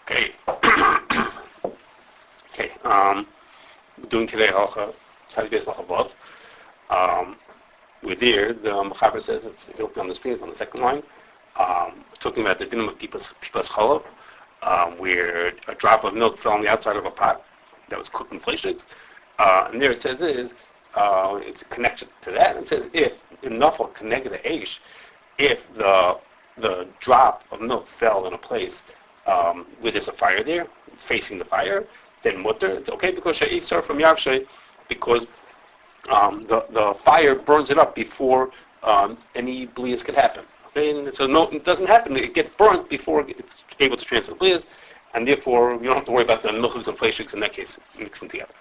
Okay. Okay. We're doing today halacha above. We're there. The Mechaber says it's, if you look on the screen, it's on the second line. Talking about the dinam of tipas chalav, where a drop of milk fell on the outside of a pot that was cooked in fleshligs. And there it says it's a connection to that. It says if enough will connect the aish, if the drop of milk fell in a place where there's a fire there, facing the fire, then mutter, it's okay because she'isar from Yavshay, because the fire burns it up before any Blios could happen. Okay, and so no, it doesn't happen. It gets burnt before it's able to transfer the Blios, and therefore you don't have to worry about the milchiks and fleshligs in that case mixing together.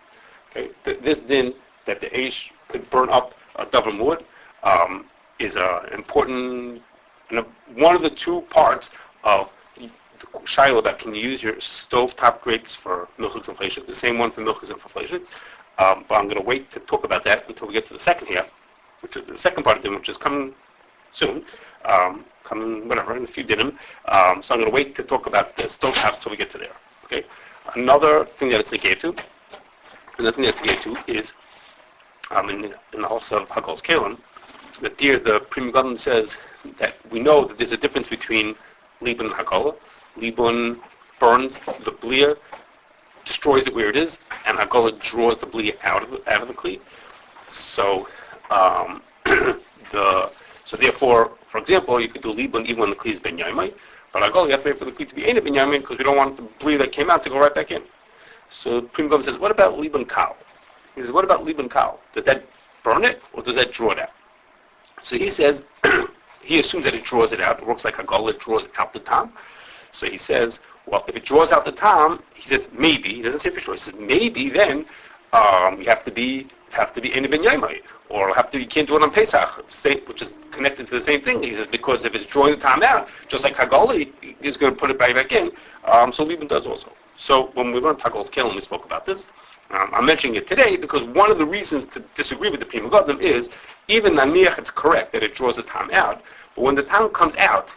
Okay, this din that the aish could burn up a davar mud is important. One of the two parts of the shiloh that can you use your stovetop grapes for milchiks and fleshligs, the same one for milchiks and for fleshligs. But I'm going to wait to talk about that until we get to the second half, which is the second part of it, which is coming soon, coming whatever in a few dinim. So I'm going to wait to talk about the stovetop until we get to there. Okay. Another thing that it's negated to, is in the house of Hagal's Kalim, that there the Pri Megadim says that we know that there's a difference between Libun and Hagala. Libun burns the blia, destroys it where it is, and Hagala draws the blia out of the kli. So so therefore, for example, you could do Libun even when the kli is ben yaimai, but Hagala you have to wait for the kli to be ein ben yaimai because we don't want the blia that came out to go right back in. So Pri Megadim says, what about Libun kal? He says, what about Libun kal? Does that burn it or does that draw it out? So he says, he assumes that it draws it out. It works like Hagala, it draws out the tam. So he says, well, if it draws out the tam, he says maybe. He doesn't say for sure. He says maybe then you have to be Ein Ben Yaimai, or you can't do it on Pesach, which is connected to the same thing. He says because if it's drawing the tam out, just like Hagala is going to put it back in, so Libun does also. So when we learned Hagal's Kalim, we spoke about this. I'm mentioning it today because one of the reasons to disagree with the Pri Megadim is even naniach it's correct that it draws the tam out, but when the tam comes out,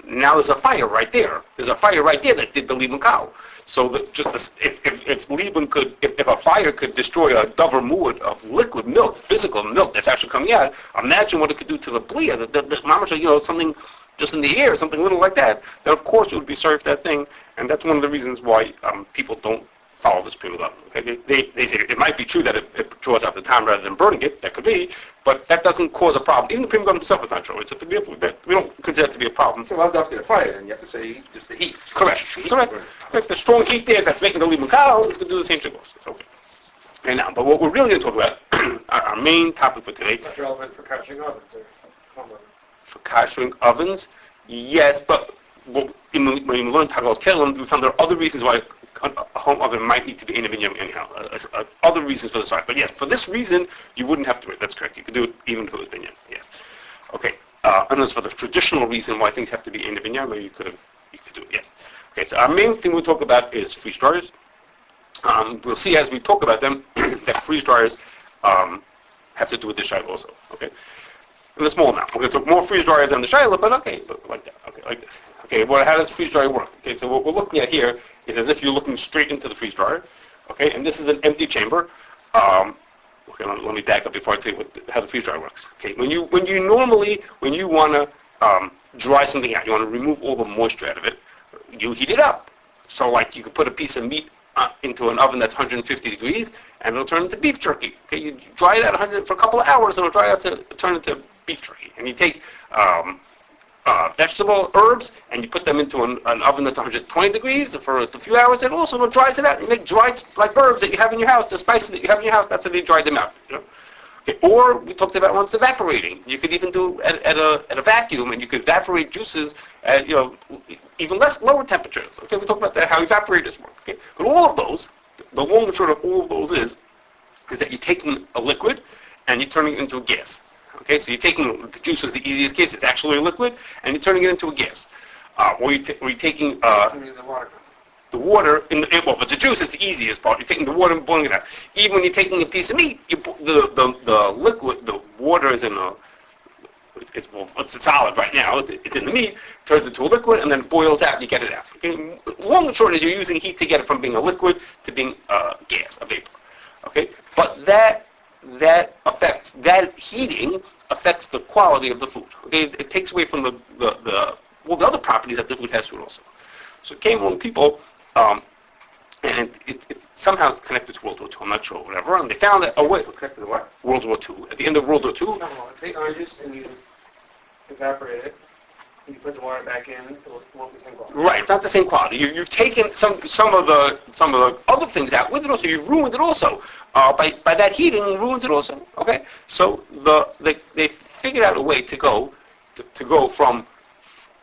now there's a fire right there. There's a fire right there that did the Libun kal. So if Libun if a fire could destroy a davar mud of liquid milk, physical milk that's actually coming out, imagine what it could do to the blia, something just in the air, something little like that. Then of course it would be served that thing, and that's one of the reasons why people don't follow this Pri Megadim. Okay, they say it might be true that it draws out the tam rather than burning it. That could be, but that doesn't cause a problem. Even the Pri Megadim himself is not true. It's we don't consider it to be a problem. So I'll go to the fire, and you have to say just the heat. Correct. The strong heat there that's making the Libun kal is going to do the same thing also. Okay. And now, but what we're really going to talk about, our main topic for today. That's relevant for kashering ovens or home ovens. For kashering ovens, yes, but when we learned Hagal's Kalim, we found there are other reasons why a home oven might need to be in a binyan anyhow. Other reasons for the side, but yes, for this reason you wouldn't have to wait. That's correct. You could do it even if it was binyan. Yes. Okay. Unless for the traditional reason why things have to be in a binyan, maybe you could do it. Yes. Okay. So our main thing we'll talk about is freeze dryers. We'll see as we talk about them that freeze dryers have to do with the shiloh also. Okay. In a small amount. We're going to talk more freeze dryer than the shiloh, but like that. Okay, like this. Okay, well, how does freeze dryer work? Okay, so what we're looking at here is as if you're looking straight into the freeze dryer. Okay, and this is an empty chamber. Okay, let me back up before I tell you how the freeze dryer works. Okay, when you want to dry something out, you want to remove all the moisture out of it, you heat it up. So like you could put a piece of meat into an oven that's 150 degrees, and it'll turn into beef jerky. Okay, you dry it out for a couple of hours, and it'll dry out to turn into beef jerky. And you take vegetable herbs, and you put them into an oven that's 120 degrees for a few hours, and also it dries it out. You make dried like herbs that you have in your house, the spices that you have in your house. That's how they dry them out. Okay, or we talked about once evaporating. You could even do at a vacuum, and you could evaporate juices at even lower temperatures. Okay, we talked about that, how evaporators work. Okay, but all of those, the long and short of all of those is that you're taking a liquid and you're turning it into a gas. Okay, so you're taking the juice was the easiest case. It's actually a liquid, and you're turning it into a gas. Or you're taking the water well, if it's a juice, it's the easiest part. You're taking the water and boiling it out. Even when you're taking a piece of meat, the liquid, the water is in it's solid right now. It's in the meat. Turns into a liquid, and then it boils out, and you get it out. Okay? Long and short is you're using heat to get it from being a liquid to being a gas, a vapor. Okay, but that heating affects the quality of the food. Okay, it takes away from the other properties that the food has to it also. So it came along people. And it's somehow connected to World War II. I'm not sure, whatever. And they found that Connected to what? World War II. At the end of World War II. No, take oranges and you evaporate it. And you put the water back in. It won't be the same quality. Right, it's not the same quality. You've taken some of the other things out with it also. You've ruined it also. By that heating, ruined it also. Okay, so they figured out a way to go from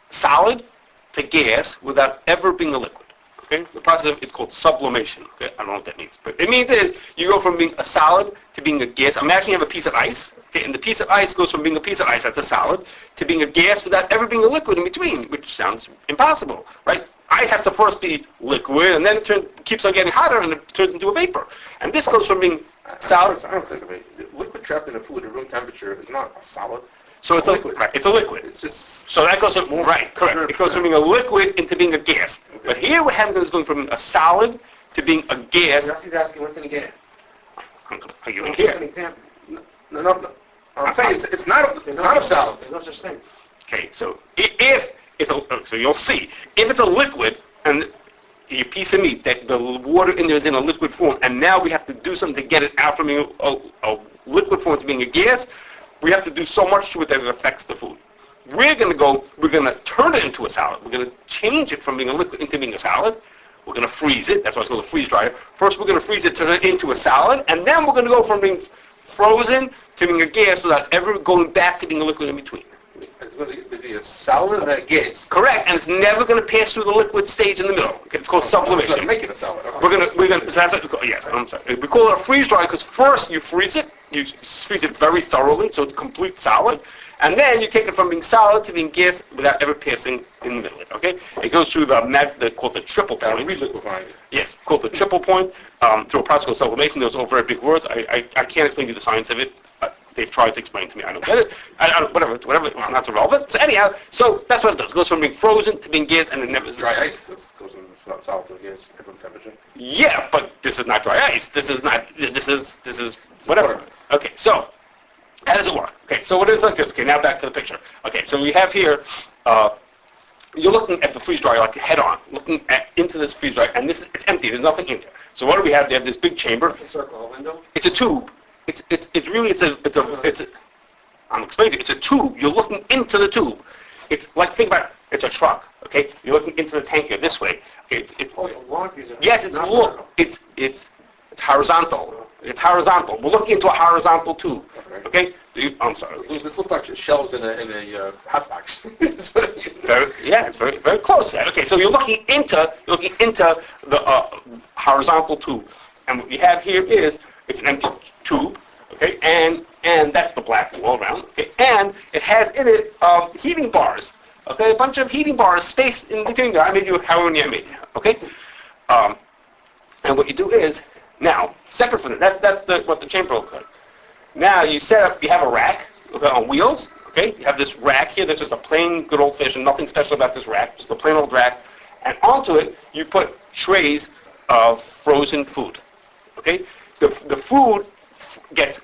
solid to gas without ever being a liquid. Okay? The process it's called sublimation. Okay? I don't know what that means, but it means is you go from being a solid to being a gas. Imagine you have a piece of ice, okay, and the piece of ice goes from being a piece of ice, that's a solid, to being a gas without ever being a liquid in between, which sounds impossible, right? Ice has to first be liquid, and then it keeps on getting hotter, and it turns into a vapor. And this goes from being solid. I don't think liquid trapped in a fluid at room temperature is not a solid. So it's a liquid. Right, it's a liquid. It's just so that goes from right, correct. It goes from being a liquid into being a gas. Okay. But here what happens is going from a solid to being a gas. He's asking what's in a gas. Are you in Give an here? example. No. I'm saying it's not a solid. There's no such thing. Okay, so if it's so you'll see if it's a liquid and your piece of meat that the water in there is in a liquid form, and now we have to do something to get it out from being a liquid form to being a gas. We have to do so much to it that it affects the food. We're going to turn it into a salad. We're going to change it from being a liquid into being a salad. We're going to freeze it. That's why it's called a freeze dryer. First, we're going to freeze it, turn it into a salad, and then we're going to go from being frozen to being a gas without ever going back to being a liquid in between. It's going to be a solid and a gas. Correct, and it's never going to pass through the liquid stage in the middle. Okay, it's called sublimation. Make it a solid. Okay. We're gonna. So that's what it's called. Yes, I'm sorry. We call it a freeze dry because first you freeze it. You freeze it very thoroughly, so it's complete solid, and then you take it from being solid to being gas without ever passing in the middle. Okay, it goes through called the triple point. Reliquefying it. Yes, called the triple point through a process called sublimation. Those are all very big words. I can't explain to you the science of it. They've tried to explain to me. I don't get it. Whatever. Not so relevant. So anyhow, so that's what it does. It goes from being frozen to being gas, and it never Dry ice. This goes from solid to a gas at room temperature. Yeah, but this is not dry ice. This is whatever. Okay, so how does it work? Okay, so what is like this? Okay, now back to the picture. Okay, so we have here. You're looking at the freeze dryer like head on, looking into this freeze dryer, and it's empty. There's nothing in there. So what do we have? They have this big chamber. It's a circle, a window. It's a tube. It's I'm explaining it. It's a tube. You're looking into the tube. It's like, think about it. It's a truck. Okay, you're looking into the tank here this way. Okay, it's a long piece of. yes, it's long. It's horizontal. It's horizontal. We're looking into a horizontal tube. Okay. I'm sorry. This looks like shelves in a hot box. It's very very close to that. Okay, so you're looking into the horizontal tube, and what you have here is it's an empty tube. Okay, and that's the black wall around. Okay, and it has in it heating bars. Okay, a bunch of heating bars spaced in between there. I made you however many I made. Okay, and what you do is now separate from that. That's what the chamber looks like. Now you have a rack on wheels. Okay, you have this rack here. This is a plain, good old-fashioned, nothing special about this rack. Just a plain old rack, and onto it you put trays of frozen food. Okay, the food has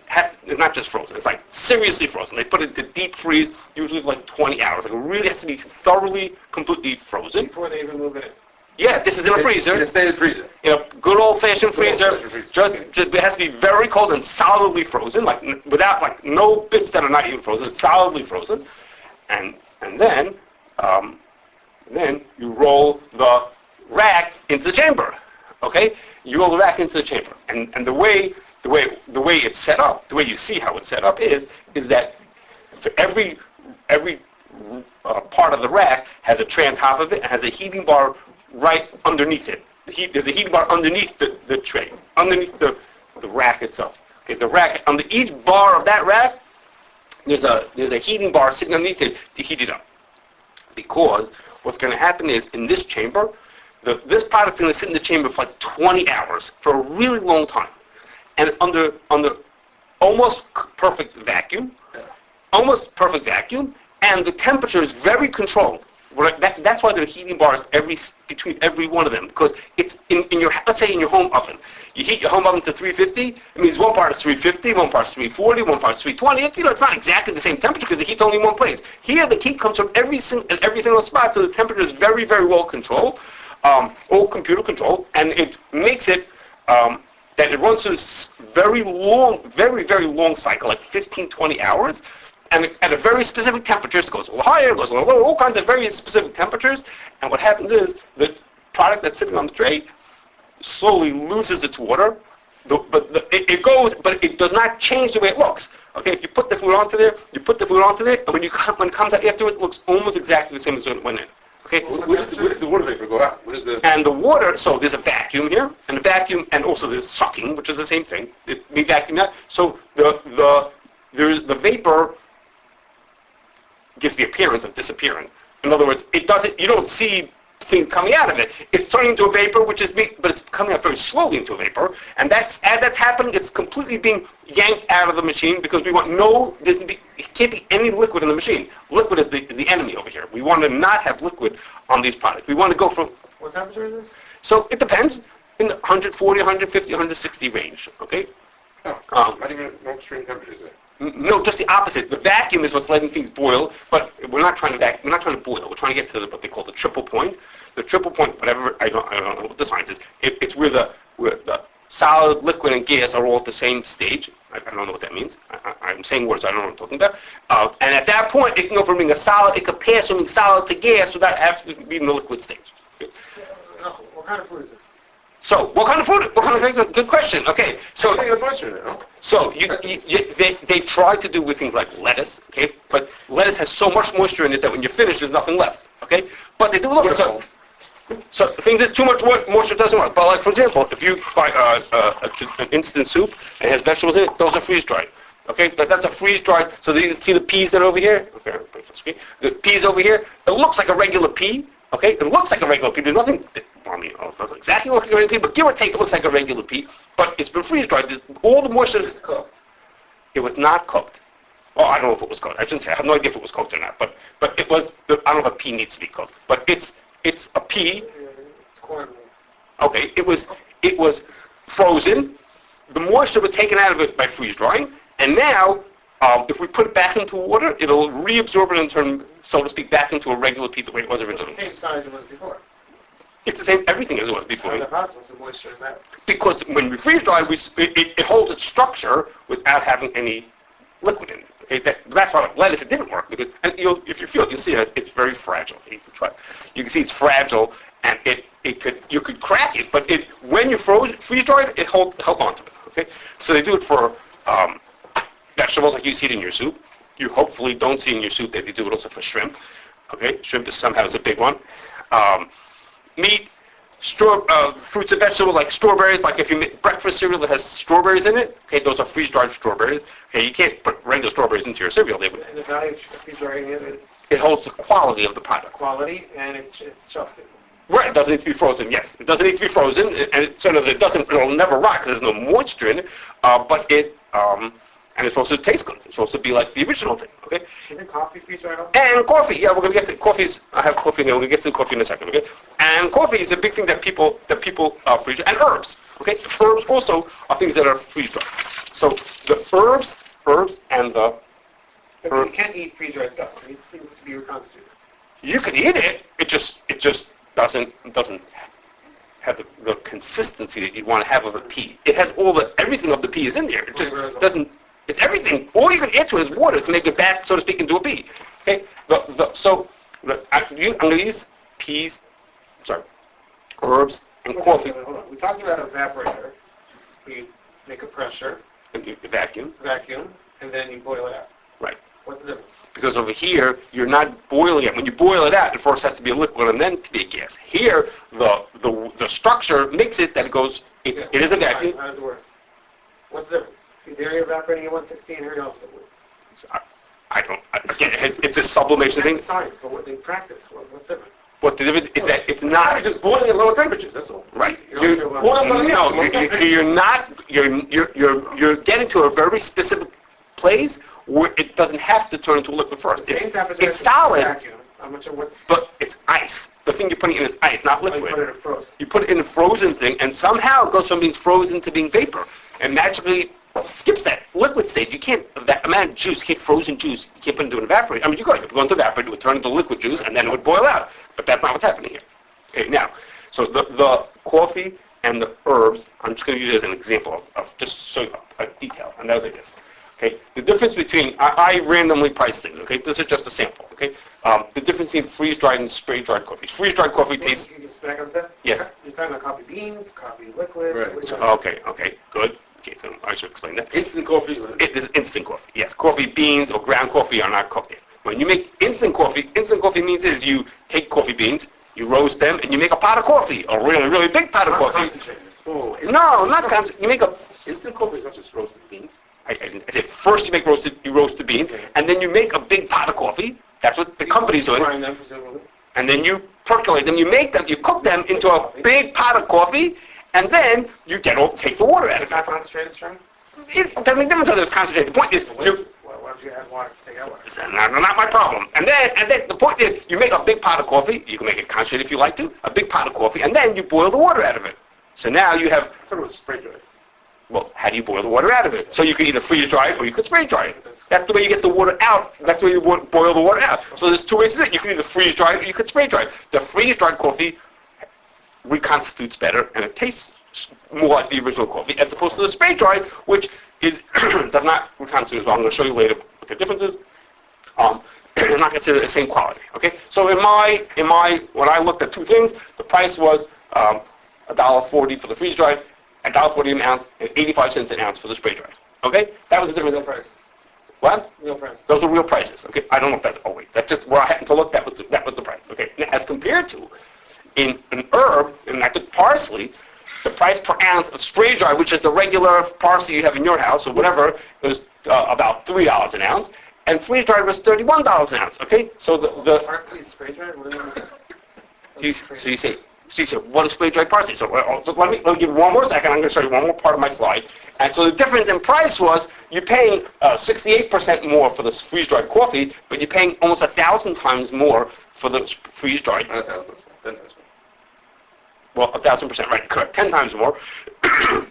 not just frozen, it's like seriously frozen. They put it to deep freeze, usually like 20 hours. Like it really has to be thoroughly, completely frozen. Before they even move it in. Yeah, this is in a freezer. In a standard freezer. In a good old-fashioned freezer. Just it has to be very cold and solidly frozen, like without like no bits that are not even frozen. It's solidly frozen, and then you roll the rack into the chamber. Okay, you roll the rack into the chamber, and the way it's set up, the way you see how it's set up is that for every part of the rack has a tray on top of it and has a heating bar right underneath it. There's a heating bar underneath the tray, underneath the rack itself. Okay, the rack under each bar of that rack, there's a heating bar sitting underneath it to heat it up. Because what's going to happen is in this chamber, this product's going to sit in the chamber for like 20 hours for a really long time. And under almost perfect vacuum, almost perfect vacuum, and the temperature is very controlled. That's why there are heating bars between every one of them, because it's in your, let's say in your home oven. You heat your home oven to 350, it means one part is 350, one part is 340, one part is 320. It's not exactly the same temperature because the heat's only in one place. Here the heat comes from every single spot, so the temperature is very, very well controlled, all computer controlled, and it makes it that it runs through this very long, very, very long cycle, like 15, 20 hours, and at a very specific temperatures. It goes a little higher, it goes a little lower, all kinds of very specific temperatures, and what happens is the product that's sitting on the tray slowly loses its water, but it does not change the way it looks. Okay, if you put the food onto there, and when it comes out afterwards, it looks almost exactly the same as when it went in. Okay, where does the water vapor go out? And the water, so there's a vacuum here, and the vacuum, and also there's sucking, which is the same thing. We vacuum that. So the vapor gives the appearance of disappearing. In other words, it doesn't. You don't see things coming out of it. It's turning into a vapor, but it's coming out very slowly into a vapor. And as that's happening, it's completely being yanked out of the machine because we want it can't be any liquid in the machine. Liquid is the enemy over here. We want to not have liquid on these products. We want to go from. What temperature is this? So it depends in the 140, 150, 160 range. Okay. Not even no extreme temperatures there. No, just the opposite. The vacuum is what's letting things boil, but we're not trying to We're not trying to boil. We're trying to get to what they call the triple point. The triple point, whatever, I don't know what the science is. It's where the solid, liquid, and gas are all at the same stage. I don't know what that means. I'm saying words I don't know what I'm talking about. And at that point, it can go from being a solid. It could pass from being solid to gas without having to be in the liquid stage. Okay. What kind of food is this? So, what kind of food? Good question. Okay, so they've tried to do with things like lettuce, okay, but lettuce has so much moisture in it that when you're finished, there's nothing left, okay. But they do look so things that too much moisture doesn't work. But like for example, if you buy an instant soup and it has vegetables in it, those are freeze dried. Okay, that's a freeze dried. So you can see the peas that are over here. Okay, I'll put it on the screen. The peas over here. It looks like a regular pea. Okay, it looks like a regular pea. There's nothing. It doesn't exactly look like a regular pea, but give or take, it looks like a regular pea. But it's been freeze dried. All the moisture is cooked. It was not cooked. Oh, I don't know if it was cooked. I shouldn't say. I have no idea if it was cooked or not. But it was. I don't know if a pea needs to be cooked. But it's a pea. It's corn. Okay, it was frozen. The moisture was taken out of it by freeze drying, and now if we put it back into water, it'll reabsorb it and turn, so to speak, back into a regular pea the way it was originally. It's the same size it was before. It's the same, everything as it was before. How is that possible? The moisture is that? Because when we freeze dry, it holds its structure without having any liquid in it. Okay? That's why like lettuce, it didn't work. Because, and if you feel it, you'll see it, it's very fragile. You can try. You can see it's fragile, and you could crack it, but when you freeze dry it, it held onto it. Okay? So they do it for vegetables like you see it in your soup. You hopefully don't see in your soup that they do it also for shrimp. Okay? Shrimp is somehow a big one. Meat, fruits and vegetables like strawberries, like if you make breakfast cereal that has strawberries in it, okay, those are freeze-dried strawberries. Okay, you can't put regular strawberries into your cereal. And the value of freeze-drying it is? It holds the quality of the product. Quality, and it's shelf-stable. Right, it doesn't need to be frozen, yes. It doesn't need to be frozen, and it'll never rot because there's no moisture in it, and it's supposed to taste good. It's supposed to be like the original thing, okay? Isn't coffee freeze-dried also? And coffee, yeah, we're going to get to coffees. I have coffee here. We're going to get to the coffee in a second, okay? And coffee is a big thing that people freeze, and herbs, okay? Herbs also are things that are freeze-dried. So the herbs and the... But you can't eat freeze-dried stuff. It needs things to be reconstituted. You can eat it. It just doesn't have the consistency that you want to have of a pea. It has everything of the pea is in there. It just doesn't. It's everything. All you can add to it is water to make it back, so to speak, into a pea. Okay. I'm going to use peas, herbs, and coffee. Hold on. We talked about an evaporator. You make a pressure. And you vacuum. And then you boil it out. Right. What's the difference? Because over here, you're not boiling it. When you boil it out, it first has to be a liquid and then to be a gas. Here, the structure makes it that it goes, it is a vacuum. How does it work? What's the difference? Is the area evaporating at 160 and here also? Again, it's a sublimation thing. It's science, but what they practice, what's different? What the difference is that it's not just boiling at lower temperatures. That's all. Right. You're You're getting to a very specific place where it doesn't have to turn into a liquid first. Same temperature. It's solid, Vacuum. How much of what's? but it's ice. The thing you're putting in is ice, not Like liquid. put it in frozen. You put it in a frozen thing, and somehow it goes from being frozen to being vapor, and magically skips that liquid state. You can't, that amount of juice, frozen juice, you can't put it into an evaporator. I mean, you could go into evaporator, it would turn into liquid juice, and then it would boil out. But that's not what's happening here. Okay, now, so the coffee and the herbs, I'm just going to use it as an example of just show you a detail, and that was like this. Okay, the difference between, I randomly price things, okay? This is just a sample, okay? The difference between freeze-dried and spray-dried coffee. Freeze-dried coffee tastes... Can you just back up a step? Yes. You're talking about coffee beans, coffee liquid. Right. which one? Okay, good. Okay, so I should explain that. Instant coffee. It is instant coffee, yes. Coffee beans or ground coffee are not cooked yet. When you make instant coffee means is you take coffee beans, you roast them, and you make a pot of coffee, a really, really big pot of Not coffee. concentrated. Oh, No, not concentrated. You make a... instant coffee is not just roasted beans. I said first you roast the beans, and then you make a big pot of coffee. That's what the company's doing. Grind them, presumably. And then you percolate them, you make them, you cook them into a big pot of coffee, and then you take the water out of It's it. not concentrated strong? It doesn't make difference whether it's concentrated. The point is, Why would you add water to take out water? it's not my problem. And then the point is, you make a big pot of coffee. You can make it concentrated if you like to. A big pot of coffee, and then you boil the water out of it. So now you have. I thought it was spray dried. Well, how do you boil the water out of it? So you can either freeze dry it or you could spray dry it. That's the way you get the water out. That's the way you boil the water out. So there's two ways to do it. You can either freeze dry it or you could spray dry it. The freeze dried coffee reconstitutes better and it tastes more like the original coffee as opposed to the spray dried, which is does not reconstitute as well. I'm going to show you later what the difference is. They're not considered the same quality. Okay. So when I looked at two things, the price was $1.40 for the freeze dried. $1.40 an ounce, and 85 cents an ounce for the spray dried. Okay? That was the difference. Real price. What? Real price. Those are real prices. Okay? I don't know if that's always. That's just where I happened to look. That was the price. Okay? Now, as compared to, in an herb, and I took parsley, the price per ounce of spray dried, which is the regular parsley you have in your house or whatever, was about $3 an ounce, and freeze dried was $31 an ounce. Okay? So the Parsley is spray dried? What do you mean? So you say, what is spray dried parsley? So let me give one more second. I'm going to show you one more part of my slide. And so the difference in price was you're paying 68% more for this freeze dried coffee, but you're paying almost 1,000 times more for the freeze dried. 10,000. Well, 1,000%, right? Correct. 10 times more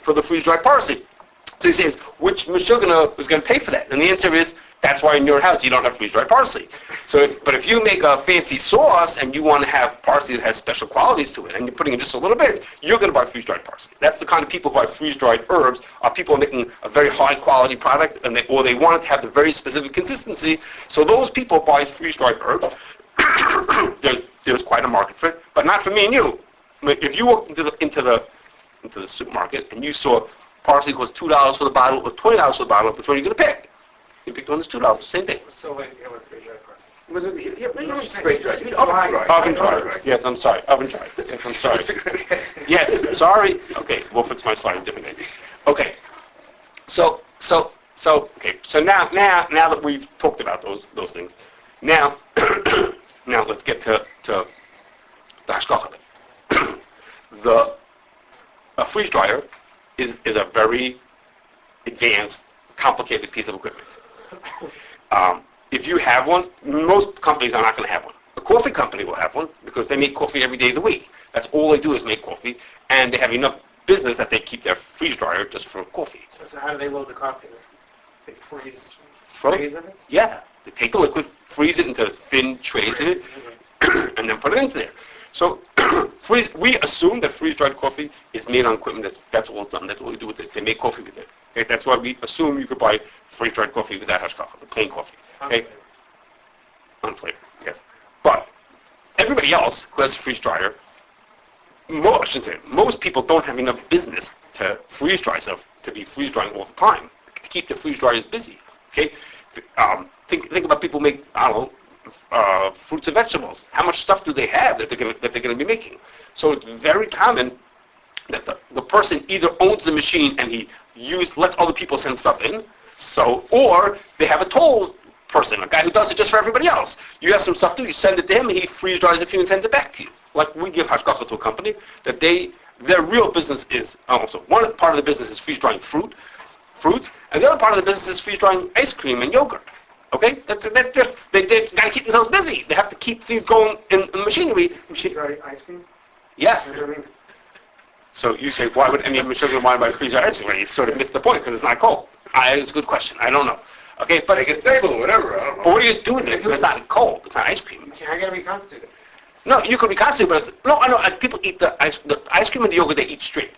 for the freeze dried parsley. So he says, which Meshuggah is going to pay for that? And the answer is, that's why in your house you don't have freeze-dried parsley. But if you make a fancy sauce and you want to have parsley that has special qualities to it, and you're putting in just a little bit, you're going to buy freeze-dried parsley. That's the kind of people who buy freeze-dried herbs, are people making a very high-quality product, or they want it to have the very specific consistency. So those people buy freeze-dried herbs. There's quite a market for it, but not for me and you. I mean, if you walk into the supermarket and you saw parsley costs $2 for the bottle or $20 for the bottle, which one are you going to pick? You pick the one that's $2, same thing. We're still waiting to hear what spray dried parsley. Was it, you don't spray dried. You oven dried. Oven dried. Yes, I'm sorry. Oven dried. Yes, I'm sorry. Yes, sorry. Okay, we'll fix my slide differently. Okay. So now that we've talked about those things, now let's get to the Hashgachah. A freeze dryer is a very advanced, complicated piece of equipment. If you have one, most companies are not going to have one. A coffee company will have one because they make coffee every day of the week. That's all they do is make coffee, and they have enough business that they keep their freeze dryer just for coffee. So how do they load the coffee? They freeze trays of it? Yeah, they take the liquid, freeze it into thin trays of it, and then put it into there. So we assume that freeze-dried coffee is made on equipment. That's all it's done. That's what we do with it. They make coffee with it. Okay? That's why we assume you could buy freeze-dried coffee without Hashgachah, the plain coffee. Okay? Unflavored, yes. But everybody else who has a freeze dryer, most people don't have enough business to freeze dry stuff, to be freeze drying all the time, to keep the freeze dryers busy. Okay? Think about people who make, I don't know, fruits and vegetables. How much stuff do they have that they're going to be making? So it's very common that the person either owns the machine and he lets other people send stuff in, or they have a toll person, a guy who does it just for everybody else. You have some stuff to do, you send it to him, and he freeze dries it for you and sends it back to you. Like we give Hashgachah to a company that their real business is, also one part of the business is freeze drying fruit. fruits, and the other part of the business is freeze-drying ice cream and yogurt. Okay? They got to keep themselves busy. They have to keep things going in machinery. Freeze-dry ice cream? Yeah. You know what I mean? So you say, why would any Michigan want to buy freeze-dried ice cream? You sort of missed the point because it's not cold. It's a good question. I don't know. Okay, but It gets stable or whatever, I don't know. But what are you doing with it? Because it's not cold. It's not ice cream. I gotta reconstitute it. No, you could reconstitute, but I know. People eat the ice cream and the yogurt. They eat straight.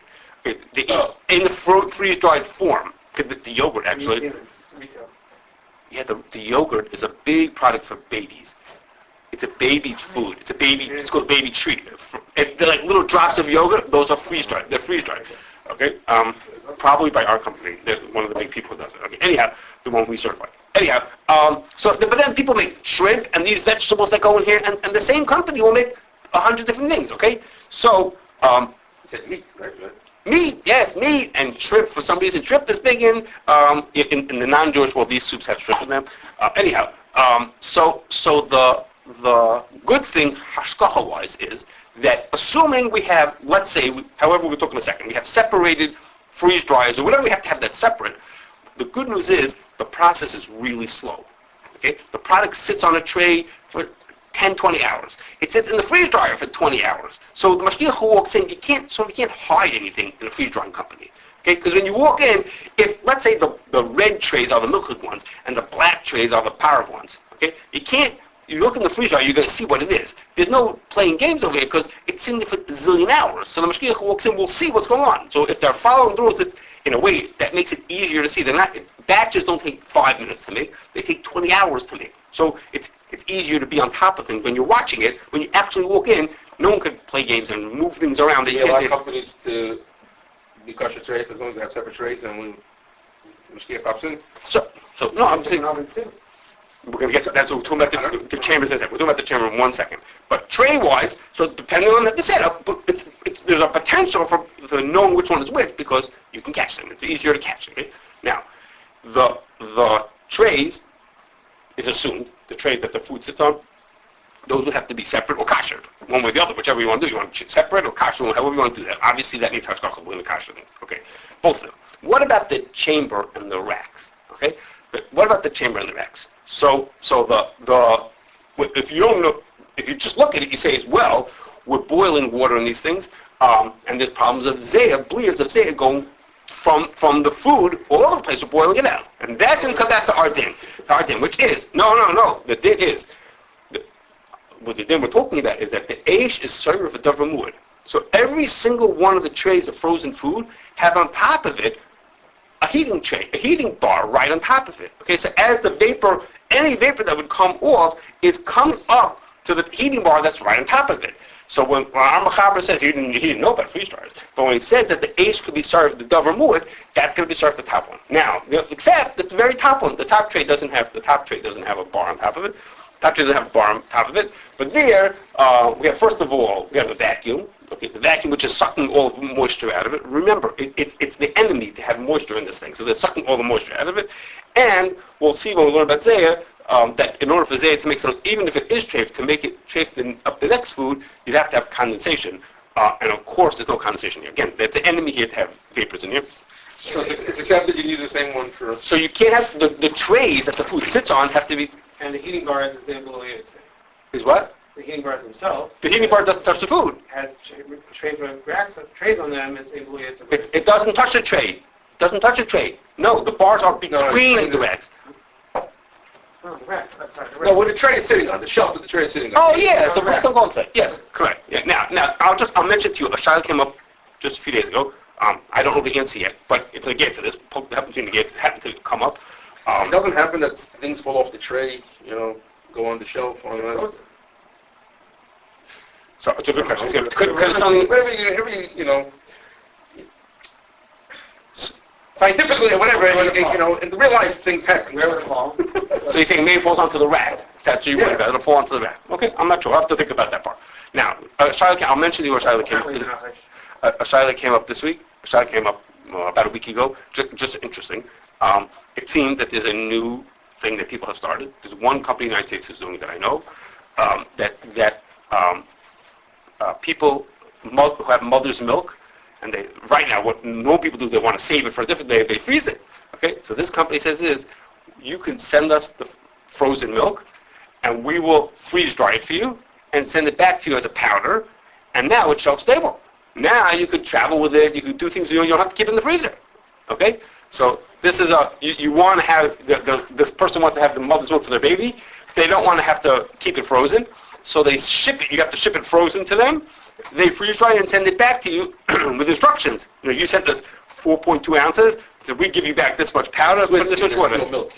Okay, they eat in the freeze-dried form. The yogurt actually. You've seen this retail. Yeah, the yogurt is a big product for babies. It's a baby food. It's called baby treat. They're like little drops of yogurt. Those are freeze-dried. They're freeze-dried. Okay? Probably by our company. They're one of the big people who does it. Okay. Anyhow, the one we certify. Anyhow, but then people make shrimp and these vegetables that go in here, and the same company will make 100 different things. Okay? So, Is that meat, right? meat, yes, meat and shrimp. For some reason, shrimp is big in the non-Jewish world. These soups have shrimp in them. Anyhow, so the good thing, Hashgachah-wise, is that assuming we have, let's say, however we'll talk in a second, we have separated freeze dryers or whatever we have to have that separate. The good news is the process is really slow. Okay, the product sits on a tray for 10, 20 hours. It sits in the freeze dryer for 20 hours. So the mashgiach who walks in, you can't hide anything in a freeze drying company. Okay, because when you walk in, if let's say the red trays are the milchik ones and the black trays are the parav ones, okay, you look in the freeze dryer, you're going to see what it is. There's no playing games over here because it's in there for a zillion hours. So the mashgiach who walks in will see what's going on. So if they're following the rules, it's in a way that makes it easier to see. Batches don't take 5 minutes to make; they take 20 hours to make. So it's easier to be on top of things when you're watching it. When you actually walk in, no one could play games and move things around. They allow companies to be kosher trays as long as they have separate trays, and when the mashgiach pops in. So no, I'm saying ovens too. we're going to get to that's what we're talking about. The chamber says that. We're talking about the chamber in 1 second. But tray-wise, so depending on the setup, but there's a potential for knowing which one is which because you can catch them. It's easier to catch them. Okay? Now, the trays is assumed, the trays that the food sits on, those would have to be separate or kasher, one way or the other, whichever you want to do. You want to separate or kasher, however you want to do that. Obviously, that needs hashgachah in the kasher thing. Okay, both of them. What about the chamber and the racks? Okay, what about the chamber and the racks? So if you don't know, if you just look at it, you say, well, we're boiling water in these things, and there's problems of Blios of zayah going from the food all over the place. We're boiling it out, and that's when we come back to our din, which is no. The din is what the din we're talking about is that the eish is shoref of davar moued. So every single one of the trays of frozen food has on top of it a heating tray, a heating bar right on top of it. Okay, so as the vapor, any vapor that would come off is coming up to the heating bar that's right on top of it. So when our Mechaber says he didn't know about freeze dryers, but when he says that the eish could be served the davar moued, that's going to be served the top one. Now, except that the very top one, the top tray doesn't have a bar on top of it. Top tray doesn't have a bar on top of it. But there, we have first of all we have a vacuum. Okay, the vacuum which is sucking all the moisture out of it. Remember, it's the enemy to have moisture in this thing, so they're sucking all the moisture out of it. And we'll see when we learn about zayah, that in order for zayah to make something, even if it is chafed, to make it chafed up the next food, you'd have to have condensation. And of course, there's no condensation here. Again, that's the enemy here to have vapors in here. So it's accepted you use the same one for... So you can't have the trays that the food sits on have to be... And the heating bar is the same below it. Is what? The heating bars themselves. The heating bar doesn't touch the food. Has trays on them. It's able to It doesn't touch the tray. It doesn't touch the tray. No, the bars are between the racks. Oh, the rack. I'm sorry. No, where the tray is sitting on, the shelf that the tray is sitting on. Oh yeah, so that's what I'm going to say. Yes, correct. Yeah. Now I'll mention to you. A shayla came up just a few days ago. I don't know the answer yet, but it's a gate to this. Happened between the gates happened to come up. It doesn't happen that things fall off the tray, go on the shelf. So it's a good question. Scientifically, whatever, in the real life, things happen. Where would it fall? So you think maybe it falls onto the rack? That's what you worry about. It'll fall onto the rack. Okay, I'm not sure. I'll have to think about that part. Now, I'll mention to you a shayla came up. A shayla came up this week. A shayla came up about a week ago. Just interesting. It seems that there's a new thing that people have started. There's one company in the United States who's doing it that I know. People who have mother's milk, and right now what normal people do, they want to save it for a different day. They freeze it. Okay, so this company says is, you can send us the frozen milk, and we will freeze dry it for you, and send it back to you as a powder, and now it's shelf stable. Now you could travel with it, you could do things you don't have to keep in the freezer. Okay, so this is you want to have, this person wants to have the mother's milk for their baby, they don't want to have to keep it frozen, so they ship it, you have to ship it frozen to them, they freeze dry it and send it back to you with instructions. You sent us 4.2 ounces, so we give you back this much powder, put this much water. Milk.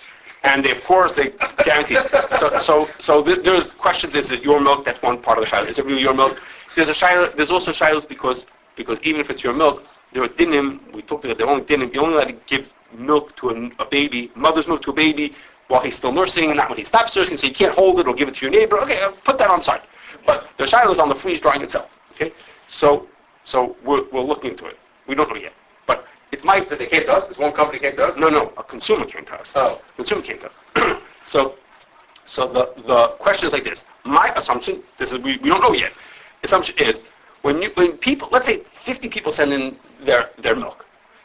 And of course, they guarantee it. So there's questions, is it your milk? That's one part of the shiloh. Is it really your milk? There's also shilohs because even if it's your milk, there are dinim, we talked about the only dinim, you're only allowed to give milk to a baby, mother's milk to a baby, while he's still nursing, not when he stops nursing, so you can't hold it or give it to your neighbor. Okay, I'll put that on the side. But the shiloh is on the freeze drying itself. Okay? So we're looking into it. We don't know yet. But it might So they came to us? This one company came to us? No, a consumer came to us. Oh. Consumer came to us. So the question is like this. My assumption, this is we don't know yet. Assumption is when people, let's say 50 people send in their milk,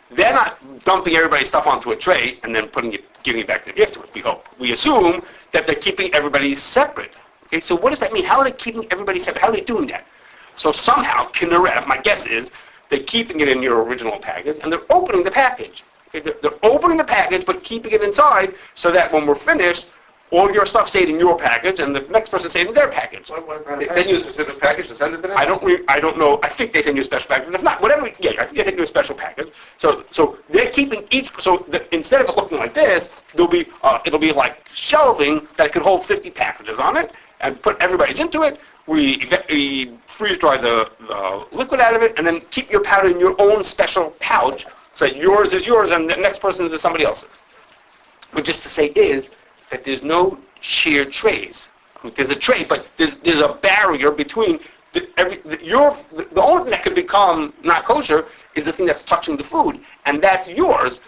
they're not dumping everybody's stuff onto a tray and then giving it back to the afterwards. We hope. We assume that they're keeping everybody separate. Okay, so what does that mean? How are they keeping everybody separate? How are they doing that? So somehow, Kinneret, my guess is, they're keeping it in your original package, and they're opening the package. Okay, they're opening the package, but keeping it inside, so that when we're finished, all your stuff stayed in your package, and the next person stayed in their package. They send you a specific package to send it to them? I don't know. I think they send you a special package. But if not, whatever. Yeah, I think they send you a special package. So they're keeping each. So instead of it looking like this, it'll be like shelving that could hold 50 packages on it, and put everybody's into it. We freeze dry the liquid out of it, and then keep your powder in your own special pouch, so yours is yours, and the next person's is somebody else's. But just to say is that there's no shared trays. There's a tray, but there's a barrier between the only thing that could become not kosher is the thing that's touching the food, and that's yours.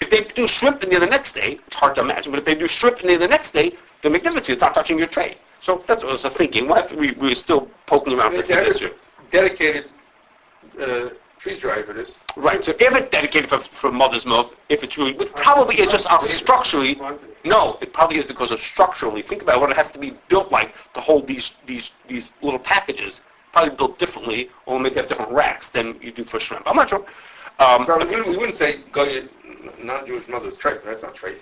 If they do shrimp in there the next day, it's hard to imagine, but if they do shrimp in there the next day, the magnificent, it's not touching your tray. So that's what I was thinking. We're still poking around for this issue. Dedicated freeze dry for this. Right. So if it's dedicated for mother's milk, if it's really, which probably is just structurally. No, it probably is because of structurally. Think about what it has to be built like to hold these little packages. Probably built differently, or maybe have different racks than you do for shrimp. I'm not sure. We wouldn't say go to non-Jewish mother's tray. That's not tray.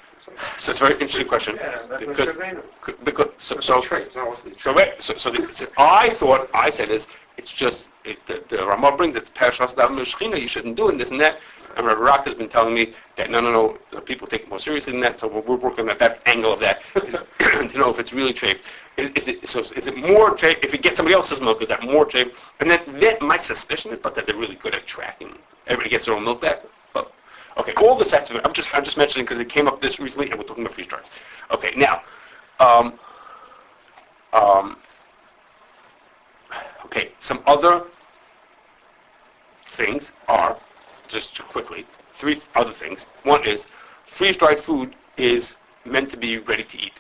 So it's a very interesting question. Yeah, that's what should be. Because tray. It's not I said is it's just the Ramah brings it's Parashas Daven Shechina. You shouldn't do it, this and that. And Rabbi Rock has been telling me that no, people take it more seriously than that. So we're working at that angle of that to know if it's really treif. Is it more treif? If you get somebody else's milk, is that more treif? And then my suspicion is, but that they're really good at tracking. Everybody gets their own milk back. But okay, all this has to be. I'm just mentioning because it came up this recently, and we're talking about freeze dries. Okay, now. Okay, some other things are, just quickly, 3 other things. One is, freeze-dried food is meant to be ready to eat.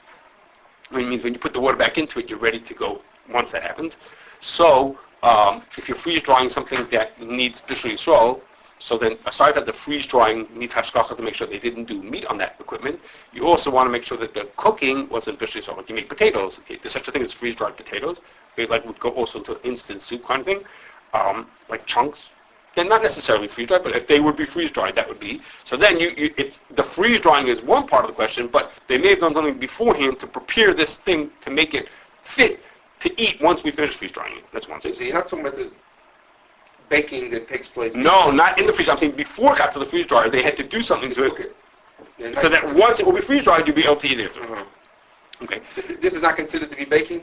It means when you put the water back into it, you're ready to go once that happens. So, if you're freeze-drying something that needs Bishul Yisrael, so then, aside from the freeze-drying needs Hashgachah to make sure they didn't do meat on that equipment, you also want to make sure that the cooking wasn't Bishul Yisrael. Like you make potatoes, okay, there's such a thing as freeze-dried potatoes. They would go also into instant soup kind of thing, like chunks. They're not necessarily freeze-dried, but if they would be freeze-dried, that would be. So then it's the freeze-drying is one part of the question, but they may have done something beforehand to prepare this thing to make it fit to eat once we finish freeze-drying it. That's one thing. So you're not talking about the baking that takes place? No, not in the freezer. I'm saying before it got to the freeze dryer, they had to do something to it, so that once it will be freeze-dried, you'll be able to eat it. Okay. This is not considered to be baking?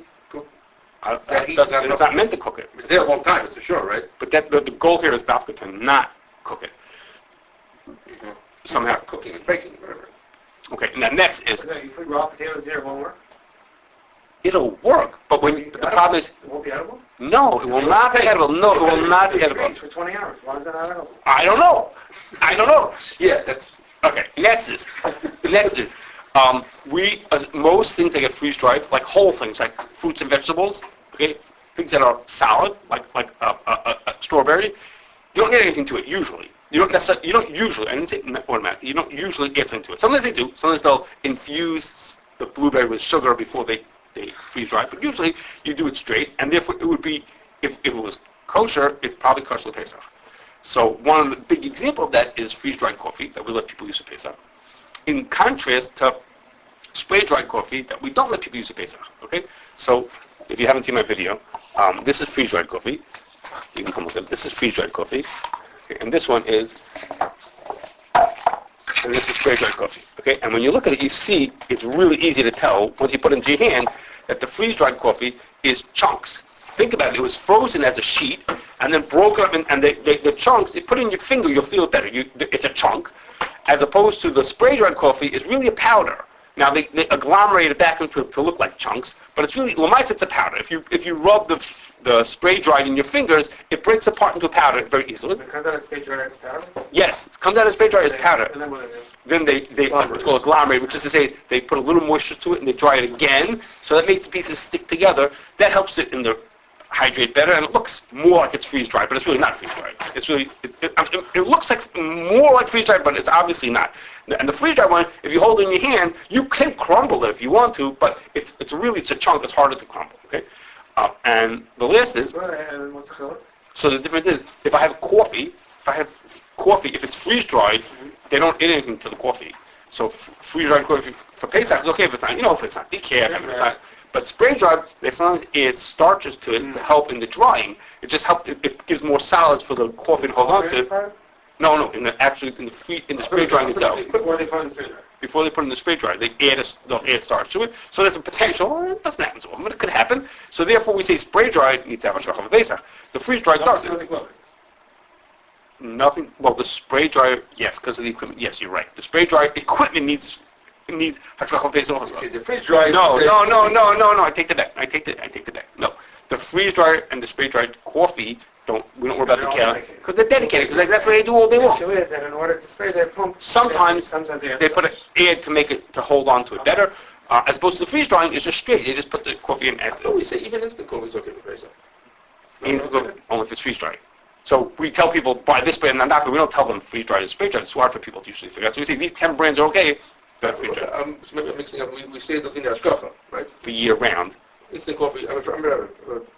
It's not meant to cook it. It's there a long time, it's for sure, right? But the goal here is dafka to not cook it. Somehow. Cooking and baking, whatever. Okay, and the next is... You put raw potatoes there, it won't work? It'll work, but the problem is... It won't be edible? No, it will not be edible. No, it will not be edible. For 20 hours. Why is that not edible? I don't know. Yeah, that's... Okay, next is, most things that get freeze-dried, like whole things, like fruits and vegetables, okay, things that are solid, like a strawberry, you don't need anything to it usually. You don't necessarily, you don't usually, I didn't say automatically, you don't usually add something to it. Sometimes they do. Sometimes they'll infuse the blueberry with sugar before they freeze dry. But usually you do it straight, and therefore it would be, if it was kosher, it's probably kosher Pesach. So one of the big example of that is freeze-dried coffee that we let people use for Pesach. In contrast to spray-dried coffee that we don't let people use for Pesach. Okay? So if you haven't seen my video, this is freeze-dried coffee. You can come look at it. This is freeze-dried coffee. Okay, and this one is, and this is spray-dried coffee. Okay? And when you look at it, you see it's really easy to tell once you put it into your hand that the freeze-dried coffee is chunks. Think about it. It was frozen as a sheet and then broke up, and the chunks, you put it in your finger, you'll feel it better. It's a chunk, as opposed to the spray-dried coffee is really a powder. Now, they agglomerate it back into to look like chunks, but it's really, Lamais, it's a powder. If you rub the spray-dried in your fingers, it breaks apart into a powder very easily. It comes out of spray-dried as powder? Yes, it comes out of spray-dried as powder. And then what is it? Then it's called agglomerate, which is to say they put a little moisture to it and they dry it again, so that makes the pieces stick together. That helps it in the hydrate better, and it looks more like it's freeze-dried, but it's really not freeze-dried. It's really, it looks like more like freeze-dried, but it's obviously not. And the freeze-dried one, if you hold it in your hand, you can crumble it if you want to, but it's a chunk. It's harder to crumble. Okay, and the last is. And what's the color? So the difference is, if I have coffee, if it's freeze-dried, they don't add anything to the coffee. So freeze-dried coffee for Pesach is okay if it's not, if it's not decaf, if it's not. But spray-dried, they sometimes add starches to it to help in the drying. It just helps. It gives more solids for the coffee to hold on to. No, in the spray drying itself. Before they put it in the spray dryer. Before they put it in the spray dryer, they'll add starch to it. So there's a potential. It doesn't happen so often, but it could happen. So therefore, we say spray dried needs to have a Hashgachah for Pesach. The freeze dried doesn't. Nothing. Well, the spray dryer, yes, because of the equipment. Yes, you're right. The spray dryer equipment needs Hashgachah for Pesach also. Okay, the freeze dryer. No. I take the back. No, the freeze dryer and the spray dried coffee. We don't worry about the can because they're dedicated. Because that's what they do all day long. The issue is that in order to spray that pump, sometimes they put an ad to make it to hold on to it better, as opposed to the freeze drying is just straight. They just put the coffee in as. No, we say even instant coffee is okay for Pesach. Only if it's freeze dried. So we tell people buy this brand and not that. We don't tell them freeze dried and spray dried. It's hard for people to usually figure out. So we say these 10 brands are okay, but freeze dried. Maybe I'm mixing up. We say it doesn't need Hashgachah, right? For year round. Instant coffee.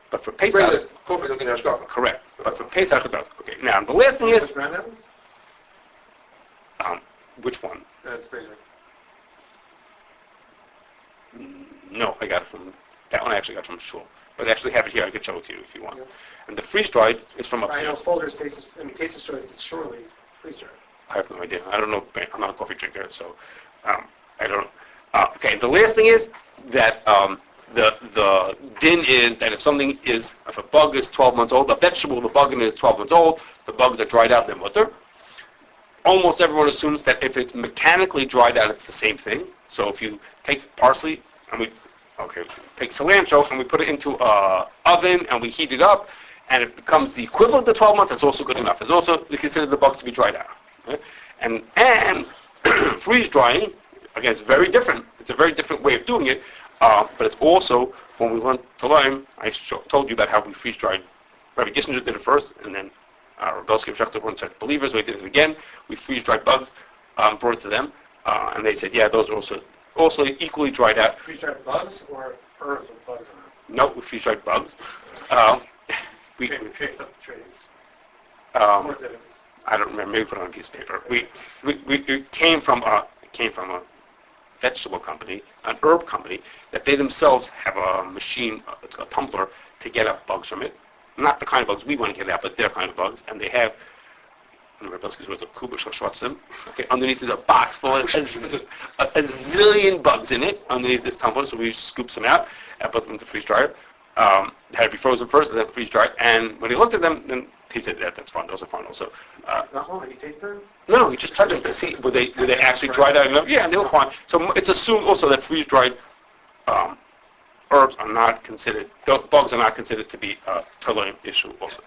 But for Pesach, coffee doesn't need Hashgachah. correct. But for Pesach it does. Okay. Now the last thing is Which brand that was? which one? Spray dryer. No, I got it from that one. I actually got from Shul, but I actually have it here. I could show it to you if you want. Yeah. And the freeze dried is from I know upstairs. Folger's Tasteless Choice is surely freeze dried. I have no idea. I don't know. I'm not a coffee drinker, so I don't. Okay. The last thing is that the din is that if a bug is 12 months old, a vegetable, the bug in it is 12 months old, the bugs are dried out in their mutter. Almost everyone assumes that if it's mechanically dried out, it's the same thing. So if you take parsley and take cilantro and we put it into an oven and we heat it up, and it becomes the equivalent to 12 months, that's also good enough. It's also, we consider the bugs to be dried out. Right? And freeze drying, again, it's very different. It's a very different way of doing it. But it's also, when we went to learn, I told you about how we freeze-dried. Rabbi Kissinger did it first, and then Rebelski and Schechter were inside believers, we did it again. We freeze-dried bugs, brought it to them, and they said, yeah, those are also equally dried out. Freeze-dried bugs or herbs with bugs on them? No, we freeze-dried bugs. We picked up the trays. I don't remember, maybe put it on a piece of paper. It came from a vegetable company, an herb company, that they themselves have a machine, a tumbler, to get out bugs from it. Not the kind of bugs we want to get out, but their kind of bugs. And they have, I don't know what was a kubish or okay, underneath is a box full of a zillion bugs in it, underneath this tumbler, so we scoop some out and put them into the freeze dryer. It had to be frozen first and then freeze dried. And when he looked at them, then he said, that's fine, those are fine also. Have you tasted them? No, you just touch them to see were they actually dried out enough. Yeah, they were fine. So it's assumed also that freeze-dried herbs are not considered, bugs are not considered to be a Toloim issue also.